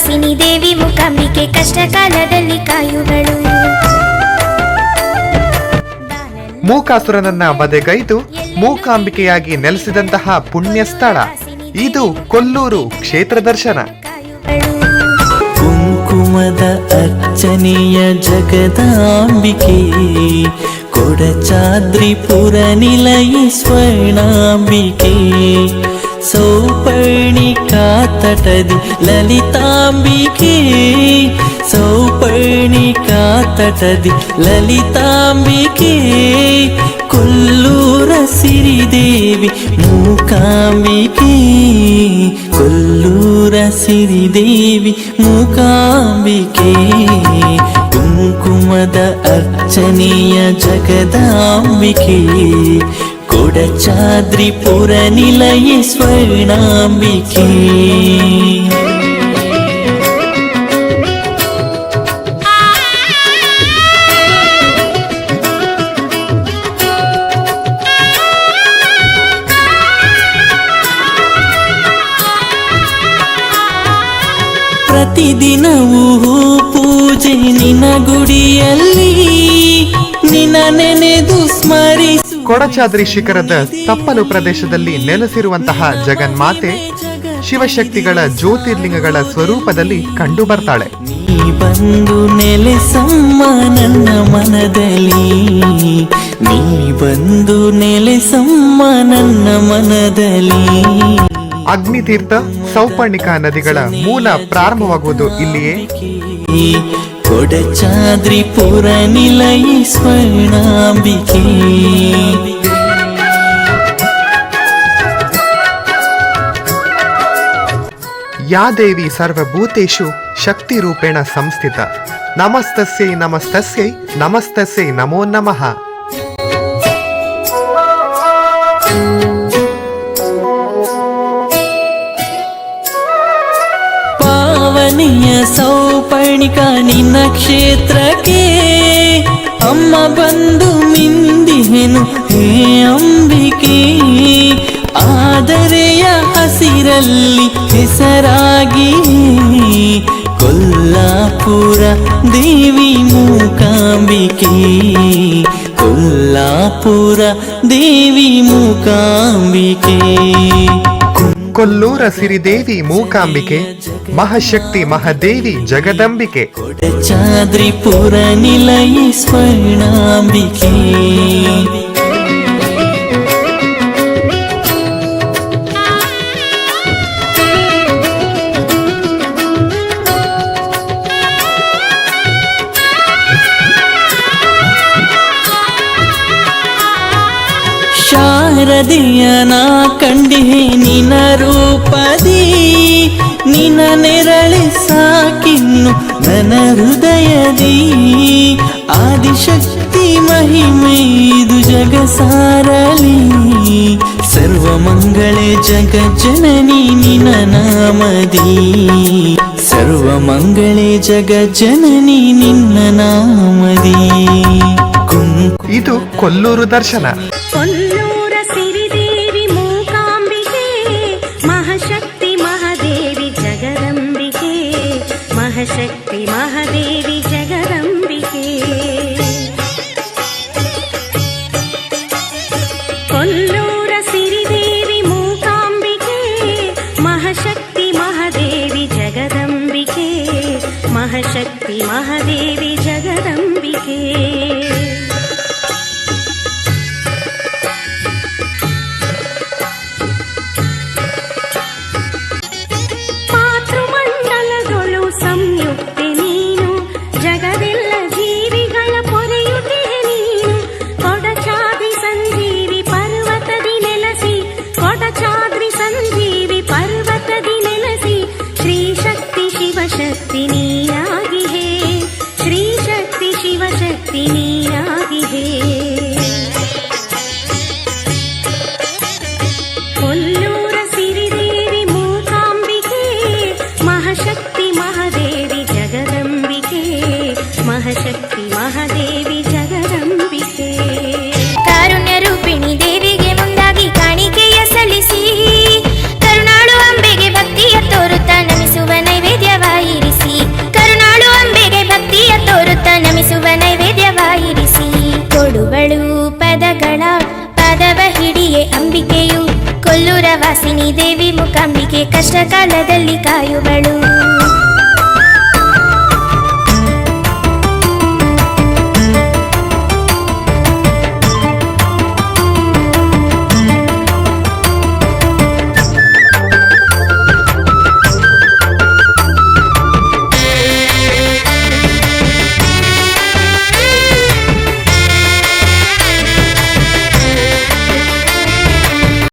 ವಾಸಿನಿ ದೇವಿ ಮೂಕಾಂಬಿಕೆ ಕಷ್ಟ ಕಾಲದಲ್ಲಿ ಕಾಯುಗಳು. ಮೂಕಾಸುರನನ್ನ ಬದೆಗೈದು ಮೂಕಾಂಬಿಕೆಯಾಗಿ ನೆಲೆಸಿದಂತಹ ಪುಣ್ಯ ಸ್ಥಳ ಇದು ಕೊಲ್ಲೂರು ಕ್ಷೇತ್ರ ದರ್ಶನ. ಕುಂಕುಮದ ಅರ್ಚನೆಯ ಜಗದಾಂಬಿಕೆ ಕೊಡಚಾದ್ರಿಪುರ ನಿಲಯ ಸ್ವರ್ಣಾಂಬಿಕೆ ಸೌಪರ್ಣಿಕಾ ತಟದಿ ಲಲಿತಾಂಬಿಕೆ ಸೌಪರ್ಣಿಕಾ ತಟದಿ ಲಲಿತಾಂಬಿಕೆ ಕೊಲ್ಲೂರ ಸಿರಿದೇವಿ ಮೂಕಾಂಬಿಕೆ ಕೊಲ್ಲೂರ ಸಿರಿದೇವಿ ಮೂಕಾಂಬಿಕೆ ಕುಂಕುಮದ ಅರ್ಚನೆಯ ಜಗದಾಂಬಿಕೆ ಕೊಡಚಾದ್ರಿಪುರ ನಿಲಯ ಸ್ವರ್ಣಾಂಬಿಕೆ. ಪ್ರತಿದಿನವೂ ಪೂಜೆ ನಿನ ಗುಡಿಯಲ್ಲಿ ನಿನ ನೆನೆದು ಸ್ಮರಿಸು. ಕೊಡಚಾದ್ರಿ ಶಿಖರದ ತಪ್ಪಲು ಪ್ರದೇಶದಲ್ಲಿ ನೆಲೆಸಿರುವಂತಹ ಜಗನ್ಮಾತೆ ಶಿವಶಕ್ತಿಗಳ ಜ್ಯೋತಿರ್ಲಿಂಗಗಳ ಸ್ವರೂಪದಲ್ಲಿ ಕಂಡು ಬರ್ತಾಳೆ. ನೀ ಬಂದು ನೆಲೆಸಮ್ಮ ನನ್ನ ಮನದಲ್ಲಿ ನೀ ಬಂದು ನೆಲೆಸಮ್ಮ ನನ್ನ ಮನದಲ್ಲಿ. ಅಗ್ನಿತೀರ್ಥ ಸೌಪರ್ಣಿಕಾ ನದಿಗಳ ಮೂಲ ಪ್ರಾರಂಭವಾಗುವುದು ಇಲ್ಲಿಯೇ. ಕೊಡಚಾದ್ರಿಪುರ ನಿಲಯ ಸ್ವರ್ಣಾಂಬಿಕೆ ಯಾ ದೇವಿ ಸರ್ವಭೂತೇಷು ಶಕ್ತಿ ರೂಪೇಣ ಸಂಸ್ಥಿತ. ನಮಸ್ತಸ್ಯೈ ನಮಸ್ತಸ್ಯೈ ನಮಸ್ತಸ್ಯೈ ನಮೋ ನಮಃ. ಪಾವನಿಯ ಸೌಪರ್ಣಿಕಾ ನಿನ್ನ ಕ್ಷೇತ್ರಕ್ಕೆ ಅಮ್ಮ ಬಂದು ಮಿಂದಿಹೆನು ಹೇ ಅಂಬಿಕೆ. ಆದರೆಯ ಹಸಿರಲ್ಲಿ ಹೆಸರಾಗಿ ಕೊಲ್ಲಾಪುರ ದೇವಿ ಮೂಕಾಂಬಿಕೆ ಕೊಲ್ಲಾಪುರ ದೇವಿ ಮೂಕಾಂಬಿಕೆ. ಕೊಲ್ಲೂರ ಸಿರಿದೇವಿ ಮೂಕಾಂಬಿಕೆ ಮಹಾಶಕ್ತಿ ಮಹಾದೇವಿ ಜಗದಂಬಿಕೆ. ಕೊಡಚಾದ್ರಿಪುರ ನಿಲಯ ಸ್ವರ್ಣಾಂಬಿಕೆ. ಶಾರದೆಯನ ಕಂಡಿಹೆ ನಿನ ರೂಪದಿ ನಿನ ನೆರಳೆ ಸಾಕಿನ್ನು ನನ್ನ ಹೃದಯದಿ. ಆದಿಶಕ್ತಿ ಮಹಿಮೆದು ಜಗ ಸಾರಲಿ ಸರ್ವಮಂಗಳೆ ಜಗ ಜನನಿ ನಿನ ನಾಮದಿ ಸರ್ವಮಂಗಳೆ ಜಗ ಜನನಿ ನಿನ್ನ ನಾಮದಿ. ಇದು ಕೊಲ್ಲೂರು ದರ್ಶನ. ಕೊಲ್ಲೂರ ಸಿರಿದೇವಿ ಮೂಕಾಂಬಿಕೆ ಮಹಾಶಕ್ತಿ ಮಹಾದೇವಿ ಜಗದಂಬಿಕೆ ಮಹಾಶಕ್ತಿ ಮಹಾದೇವಿ ಜಗದಂಬಿಕೆ. ಕೊಲ್ಲೂರ ಸಿರಿದೇವಿ ಮೂಕಾಂಬಿಕೆ ಮಹಾಶಕ್ತಿ ಮಹಾದೇವಿ ಜಗದಂಬಿಕೆ ಮಹಾಶಕ್ತಿ ಮಹಾದೇವಿ ಜಗದಂಬಿಕೆ. ಕಾಯುವಳು